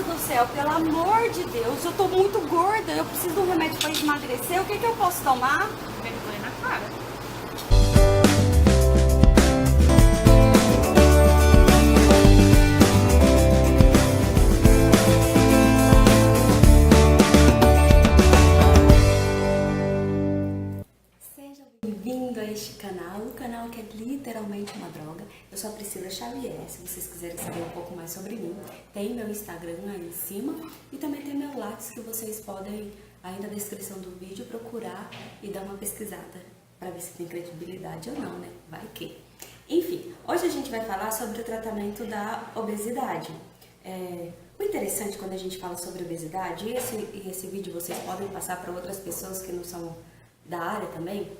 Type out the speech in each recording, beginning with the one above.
do céu, pelo amor de Deus, eu tô muito gorda, eu preciso de um remédio para emagrecer, o que que eu posso tomar? Vergonha na cara. Seja bem-vindo a este canal, o canal que é literalmente uma droga. Eu sou a Priscila Xavier, se vocês quiserem saber um pouco mais sobre mim, tem meu Instagram aí em cima e também tem meu Lattes que vocês podem, aí na descrição do vídeo, procurar e dar uma pesquisada para ver se tem credibilidade ou não, né? Vai que. Enfim, hoje a gente vai falar sobre o tratamento da obesidade. O interessante quando a gente fala sobre obesidade, e esse vídeo vocês podem passar para outras pessoas que não são da área também,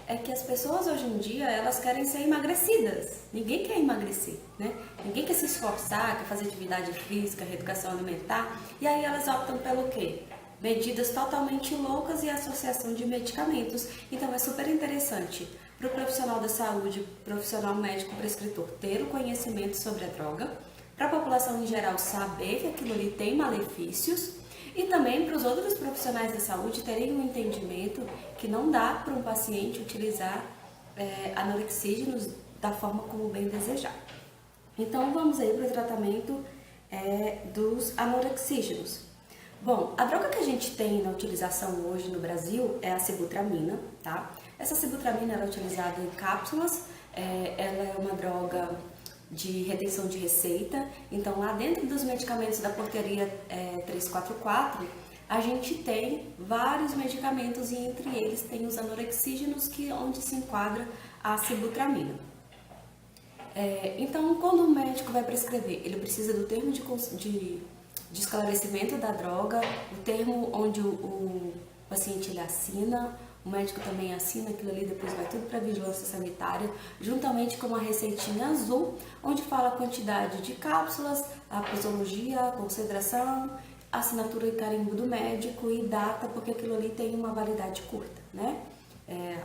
é que as pessoas hoje em dia, elas querem ser emagrecidas. Ninguém quer emagrecer, né? Ninguém quer se esforçar, quer fazer atividade física, reeducação alimentar, e aí elas optam pelo quê? Medidas totalmente loucas e associação de medicamentos. Então é super interessante para o profissional da saúde, profissional médico prescritor, ter o conhecimento sobre a droga, para a população em geral saber que aquilo ali tem malefícios, e também para os outros profissionais da saúde terem um entendimento que não dá para um paciente utilizar anorexígenos da forma como bem desejar. Então vamos aí para o tratamento dos anorexígenos. Bom, a droga que a gente tem na utilização hoje no Brasil é a sibutramina, tá? Essa sibutramina ela é utilizada em cápsulas, ela é uma droga de retenção de receita. Então, lá dentro dos medicamentos da portaria 344, a gente tem vários medicamentos e entre eles tem os anorexígenos, onde se enquadra a sibutramina. Então, quando o médico vai prescrever, ele precisa do termo de esclarecimento da droga, o termo onde o paciente ele assina. O médico também assina aquilo ali, depois vai tudo para a vigilância sanitária, juntamente com uma receitinha azul, onde fala a quantidade de cápsulas, a posologia, a concentração, assinatura e carimbo do médico e data, porque aquilo ali tem uma validade curta, né?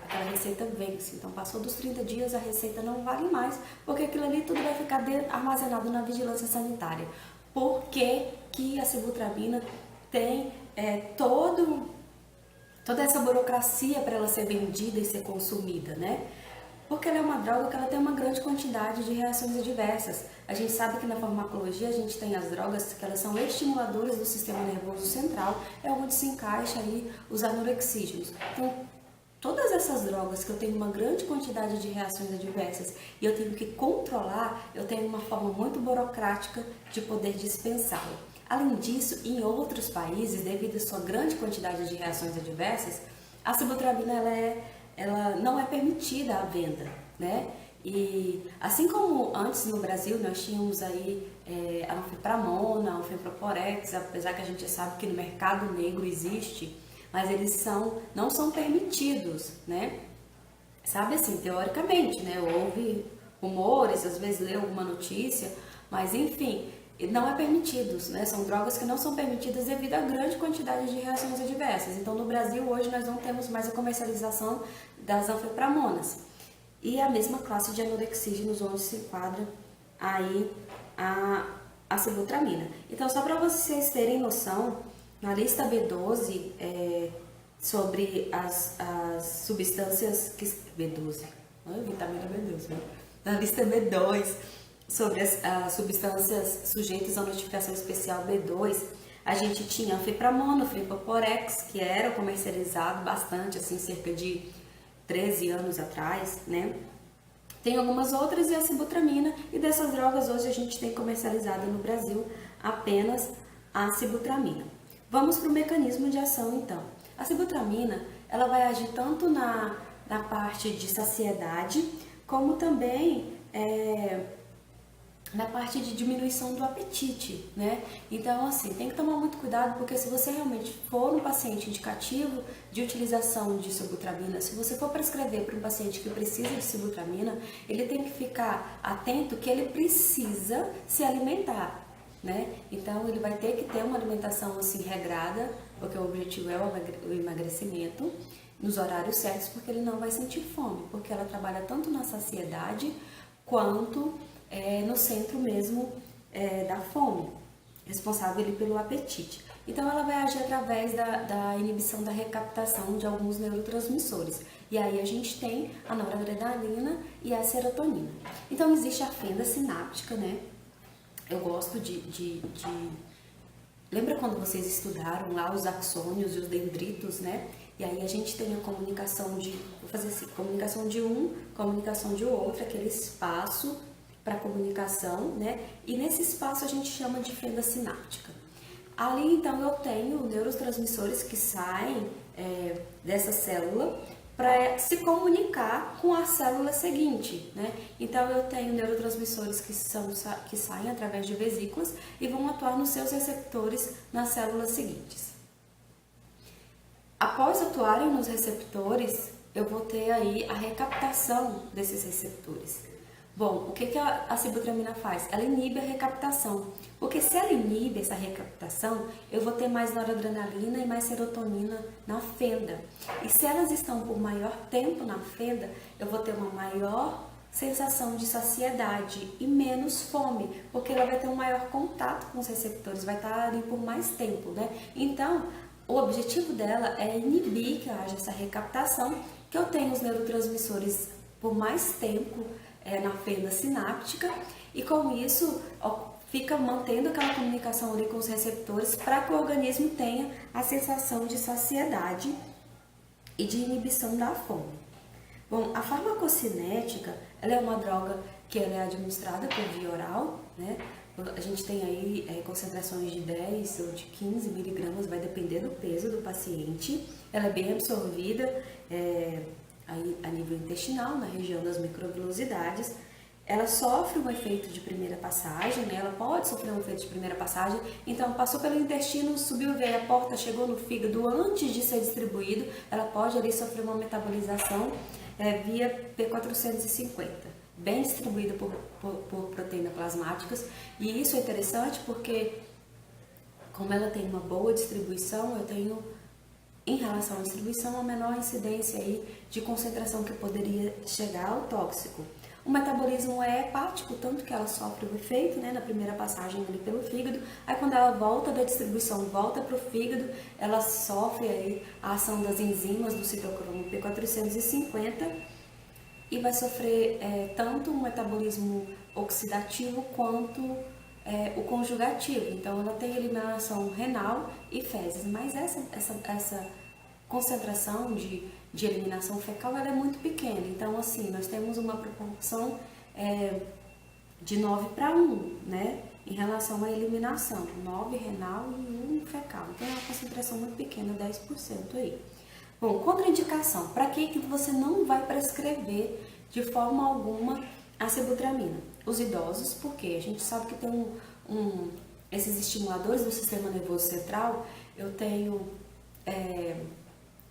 Aquela receita vence, então passou dos 30 dias, a receita não vale mais, porque aquilo ali tudo vai ficar armazenado na vigilância sanitária. Por que a sibutramina tem toda essa burocracia para ela ser vendida e ser consumida, né? Porque ela é uma droga que ela tem uma grande quantidade de reações adversas. A gente sabe que na farmacologia a gente tem as drogas que elas são estimuladoras do sistema nervoso central, é onde se encaixa aí os anorexígenos. Então, todas essas drogas que eu tenho uma grande quantidade de reações adversas e eu tenho que controlar, eu tenho uma forma muito burocrática de poder dispensá-la. Além disso, em outros países, devido à sua grande quantidade de reações adversas, a sibutramina ela não é permitida à venda, né? E assim como antes no Brasil nós tínhamos aí a anfipramona, a anfeproporex, apesar que a gente sabe que no mercado negro existe, mas eles não são permitidos, né? Sabe assim, teoricamente, né? Houve rumores, às vezes lê alguma notícia, mas enfim, não é permitidos, né? São drogas que não são permitidas devido à grande quantidade de reações adversas. Então, no Brasil, hoje, nós não temos mais a comercialização das anfepramonas. E a mesma classe de anorexígenos, onde se enquadra aí a sibutramina. Então, só para vocês terem noção, na lista B12, sobre as substâncias B12, vitamina B12, né? Na lista B2, sobre as substâncias sujeitas à notificação especial B2, a gente tinha anfipramona, anfeproporex, que era comercializado bastante, assim, cerca de 13 anos atrás, né? Tem algumas outras e a sibutramina, e dessas drogas hoje a gente tem comercializado no Brasil apenas a sibutramina. Vamos para o mecanismo de ação, então. A sibutramina, ela vai agir tanto na parte de saciedade, como também na parte de diminuição do apetite, né? Então, assim, tem que tomar muito cuidado, porque se você realmente for um paciente indicativo de utilização de sibutramina, se você for prescrever para um paciente que precisa de sibutramina, ele tem que ficar atento que ele precisa se alimentar, né? Então, ele vai ter que ter uma alimentação, assim, regrada, porque o objetivo é o emagrecimento, nos horários certos, porque ele não vai sentir fome, porque ela trabalha tanto na saciedade quanto no centro mesmo da fome. responsável ali pelo apetite. Então ela vai agir através da inibição da recaptação de alguns neurotransmissores. E aí a gente tem a noradrenalina e a serotonina. Então existe a fenda sináptica, né? Eu gosto Lembra quando vocês estudaram lá os axônios e os dendritos, né? E aí a gente tem a comunicação vou fazer assim, comunicação de um, comunicação de outro, aquele espaço para comunicação, né? E nesse espaço a gente chama de fenda sináptica. Ali então eu tenho neurotransmissores que saem dessa célula para se comunicar com a célula seguinte, né? Então eu tenho neurotransmissores que saem através de vesículas e vão atuar nos seus receptores nas células seguintes. Após atuarem nos receptores, eu vou ter aí a recaptação desses receptores. Bom, o que a sibutramina faz? Ela inibe a recaptação, porque se ela inibe essa recaptação, eu vou ter mais noradrenalina e mais serotonina na fenda. E se elas estão por maior tempo na fenda, eu vou ter uma maior sensação de saciedade e menos fome, porque ela vai ter um maior contato com os receptores, vai estar ali por mais tempo, né? Então, o objetivo dela é inibir que haja essa recaptação, que eu tenho os neurotransmissores por mais tempo na fenda sináptica e com isso fica mantendo aquela comunicação ali com os receptores para que o organismo tenha a sensação de saciedade e de inibição da fome. Bom, a farmacocinética, ela é uma droga que ela é administrada por via oral, né? A gente tem aí concentrações de 10 ou de 15 miligramas, vai depender do peso do paciente. Ela é bem absorvida a nível intestinal, na região das microvilosidades. Ela sofre um efeito de primeira passagem, né? Ela pode sofrer um efeito de primeira passagem, então passou pelo intestino, subiu via a porta, chegou no fígado antes de ser distribuído, ela pode ali sofrer uma metabolização via P450, bem distribuída por proteínas plasmáticas, e isso é interessante porque, como ela tem uma boa distribuição, eu tenho, em relação à distribuição, uma menor incidência aí de concentração que poderia chegar ao tóxico. O metabolismo é hepático, tanto que ela sofre o efeito, né, na primeira passagem ali pelo fígado, aí quando ela volta da distribuição, volta para o fígado, ela sofre aí a ação das enzimas do citocromo P450 e vai sofrer tanto um metabolismo oxidativo quanto o conjugativo. Então ela tem eliminação renal e fezes, mas essa concentração de eliminação fecal ela é muito pequena. Então assim, nós temos uma proporção de 9:1, né? Em relação à eliminação, 9 renal e 1 fecal. Então é uma concentração muito pequena, 10% aí. Bom, contraindicação. Para que você não vai prescrever de forma alguma a sibutramina? Os idosos, porque a gente sabe que tem esses estimuladores do sistema nervoso central, eu tenho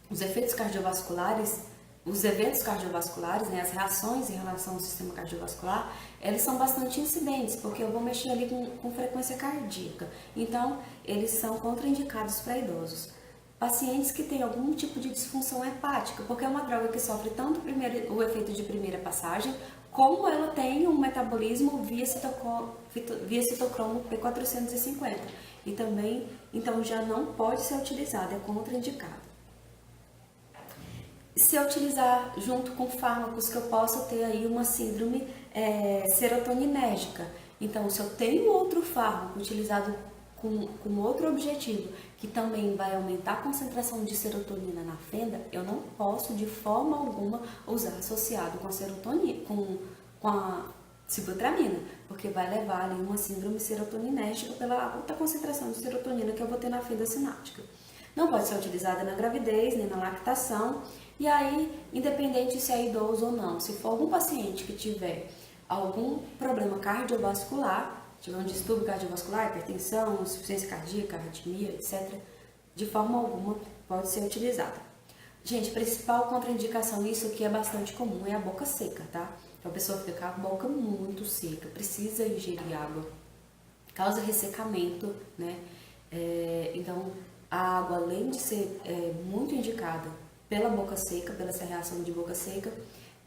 os efeitos cardiovasculares, os eventos cardiovasculares, né, as reações em relação ao sistema cardiovascular, eles são bastante incidentes, porque eu vou mexer ali com frequência cardíaca. Então, eles são contraindicados para idosos. Pacientes que têm algum tipo de disfunção hepática, porque é uma droga que sofre tanto o efeito de primeira passagem, como ela tem um metabolismo via citocromo P450. E também, então, já não pode ser utilizada, é contraindicada. Se eu utilizar junto com fármacos que eu possa ter aí uma síndrome serotoninérgica. Então, se eu tenho outro fármaco utilizado com outro objetivo, que também vai aumentar a concentração de serotonina na fenda, eu não posso de forma alguma usar associado com a serotonina, com a sibutramina, porque vai levar ali uma síndrome serotoninérgica pela alta concentração de serotonina que eu vou ter na fenda sináptica. Não pode ser utilizada na gravidez, nem na lactação, e aí, independente se é idoso ou não, se for algum paciente que tiver algum problema cardiovascular, tiver um distúrbio cardiovascular, hipertensão, insuficiência cardíaca, arritmia, etc., de forma alguma pode ser utilizada. Gente, a principal contraindicação, isso aqui é bastante comum, é a boca seca, tá? Então a pessoa fica com a boca muito seca, precisa ingerir água, causa ressecamento, né? Então a água, além de ser muito indicada pela boca seca, pela essa reação de boca seca,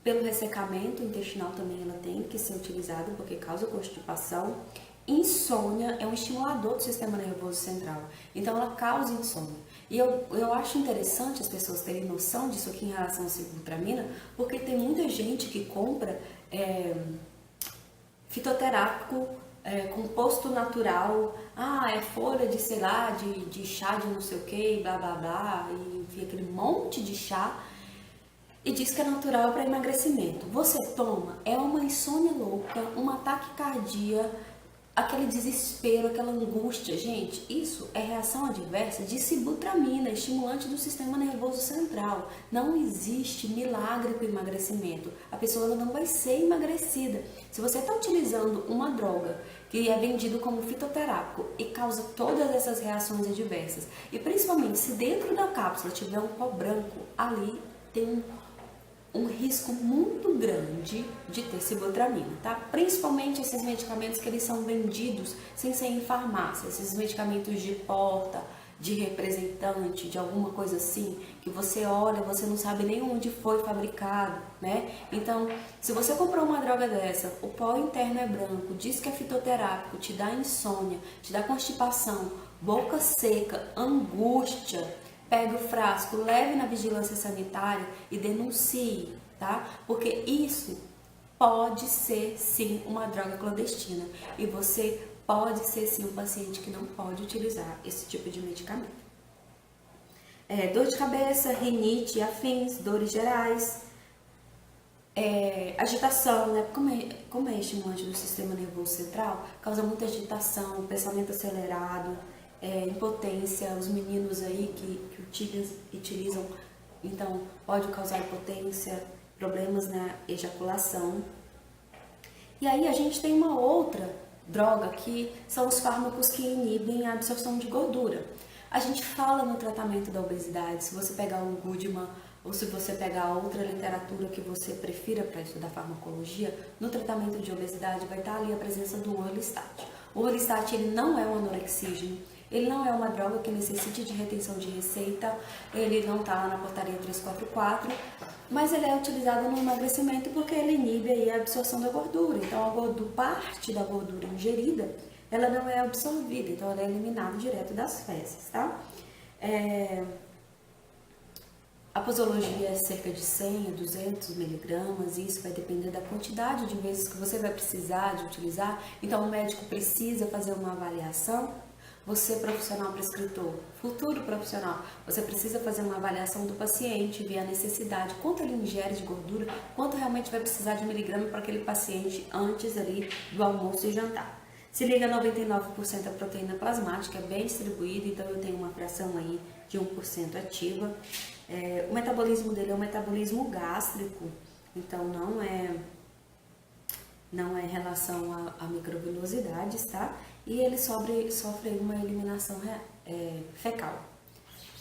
pelo ressecamento intestinal também ela tem que ser utilizada, porque causa constipação insônia é um estimulador do sistema nervoso central, então ela causa insônia. E eu acho interessante as pessoas terem noção disso aqui em relação à sibutramina, porque tem muita gente que compra fitoterápico, composto natural, é folha de, sei lá, de chá de não sei o que, blá blá blá, e enfim, aquele monte de chá, e diz que é natural para emagrecimento. Você toma, é uma insônia louca, uma taquicardia, aquele desespero, aquela angústia. Gente, isso é reação adversa de sibutramina, estimulante do sistema nervoso central. Não existe milagre para o emagrecimento. A pessoa não vai ser emagrecida. Se você está utilizando uma droga que é vendido como fitoterápico e causa todas essas reações adversas, e principalmente se dentro da cápsula tiver um pó branco, ali tem um risco muito grande de ter sibutramina, tá? Principalmente esses medicamentos que eles são vendidos sem ser em farmácia, esses medicamentos de porta, de representante, de alguma coisa assim, que você olha, você não sabe nem onde foi fabricado, né? Então, se você comprou uma droga dessa, o pó interno é branco, diz que é fitoterápico, te dá insônia, te dá constipação, boca seca, angústia, pegue o frasco, leve na vigilância sanitária e denuncie, tá? Porque isso pode ser sim uma droga clandestina e você pode ser sim um paciente que não pode utilizar esse tipo de medicamento. Dor de cabeça, rinite, afins, dores gerais, agitação, né? Como é estimulante do sistema nervoso central, causa muita agitação, pensamento acelerado, impotência, os meninos aí que utilizam, então pode causar impotência, problemas na ejaculação. E aí a gente tem uma outra droga que são os fármacos que inibem a absorção de gordura. A gente fala no tratamento da obesidade, se você pegar o Goodman ou se você pegar outra literatura que você prefira para estudar farmacologia, no tratamento de obesidade vai estar ali a presença do Orlistat. O Orlistat ele não é um anorexígeno, ele não é uma droga que necessite de retenção de receita, ele não está lá na portaria 344, mas ele é utilizado no emagrecimento porque ele inibe aí a absorção da gordura. Então, parte da gordura ingerida, ela não é absorvida, então ela é eliminada direto das fezes, tá? A posologia é cerca de 100 a 200 miligramas, isso vai depender da quantidade de vezes que você vai precisar de utilizar. Então, o médico precisa fazer uma avaliação. Você, profissional prescritor, futuro profissional, você precisa fazer uma avaliação do paciente, ver a necessidade, quanto ele ingere de gordura, quanto realmente vai precisar de miligrama para aquele paciente antes ali do almoço e jantar. Se liga 99% a proteína plasmática, é bem distribuída, então eu tenho uma fração aí de 1% ativa. O metabolismo dele é um metabolismo gástrico, então não é em relação a microvilosidades, tá? E ele sofre uma eliminação fecal.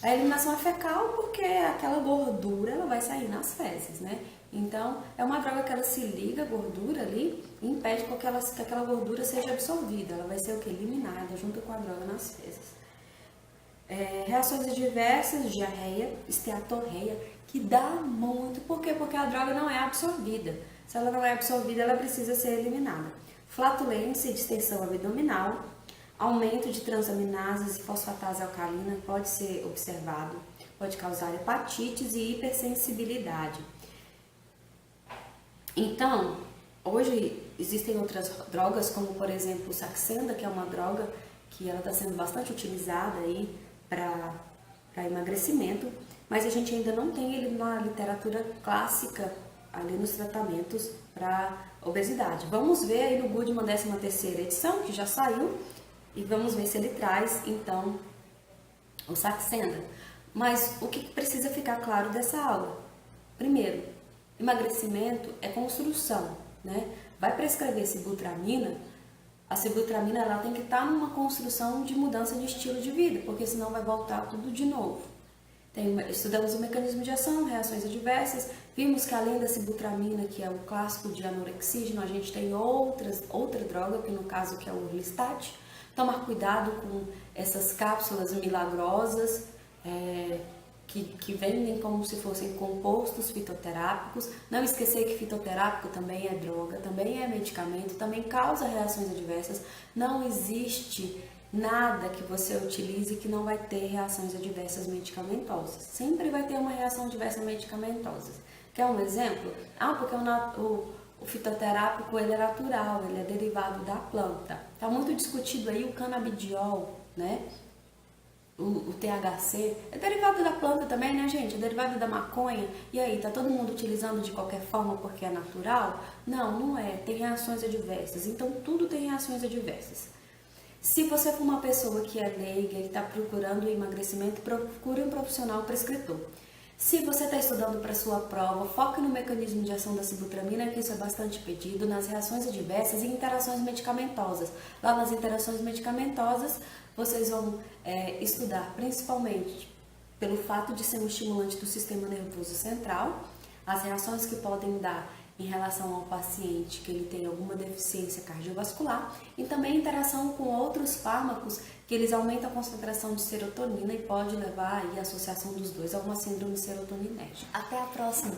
A eliminação é fecal porque aquela gordura ela vai sair nas fezes, né? Então, é uma droga que ela se liga à gordura ali e impede que aquela gordura seja absorvida. Ela vai ser o que? Eliminada junto com a droga nas fezes. Reações adversas, diarreia, esteatorreia, que dá muito. Por quê? Porque a droga não é absorvida. Se ela não é absorvida, ela precisa ser eliminada. Flatulência e distensão abdominal, aumento de transaminases e fosfatase alcalina pode ser observado, pode causar hepatites e hipersensibilidade. Então, hoje existem outras drogas, como por exemplo o Saxenda, que é uma droga que ela está sendo bastante utilizada aí para emagrecimento, mas a gente ainda não tem ele na literatura clássica ali nos tratamentos para obesidade. Vamos ver aí no Goodman 13ª edição, que já saiu, e vamos ver se ele traz, então, o Saxenda. Mas o que precisa ficar claro dessa aula? Primeiro, emagrecimento é construção, né? Vai prescrever sibutramina, a sibutramina ela tem que estar numa construção de mudança de estilo de vida, porque senão vai voltar tudo de novo. Estudamos o mecanismo de ação, reações adversas, vimos que além da sibutramina, que é o clássico de anorexígeno, a gente tem outra droga, que no caso que é o Orlistat. Tomar cuidado com essas cápsulas milagrosas, que vendem como se fossem compostos fitoterápicos. Não esquecer que fitoterápico também é droga, também é medicamento, também causa reações adversas. Não existe nada que você utilize que não vai ter reações adversas medicamentosas. Sempre vai ter uma reação adversa medicamentosa. Quer um exemplo? Porque o fitoterápico ele é natural, ele é derivado da planta. Está muito discutido aí o canabidiol, né? O THC é derivado da planta também, né, gente? É derivado da maconha. E aí, tá todo mundo utilizando de qualquer forma porque é natural? Não, não é. Tem reações adversas. Então, tudo tem reações adversas. Se você for uma pessoa que é leiga e está procurando emagrecimento, procure um profissional prescritor. Se você está estudando para sua prova, foque no mecanismo de ação da sibutramina, que isso é bastante pedido, nas reações adversas e interações medicamentosas. Lá nas interações medicamentosas, vocês vão estudar principalmente pelo fato de ser um estimulante do sistema nervoso central, as reações que podem dar em relação ao paciente que ele tem alguma deficiência cardiovascular e também interação com outros fármacos que eles aumentam a concentração de serotonina e pode levar aí a associação dos dois a uma síndrome serotoninérgica. Até a próxima!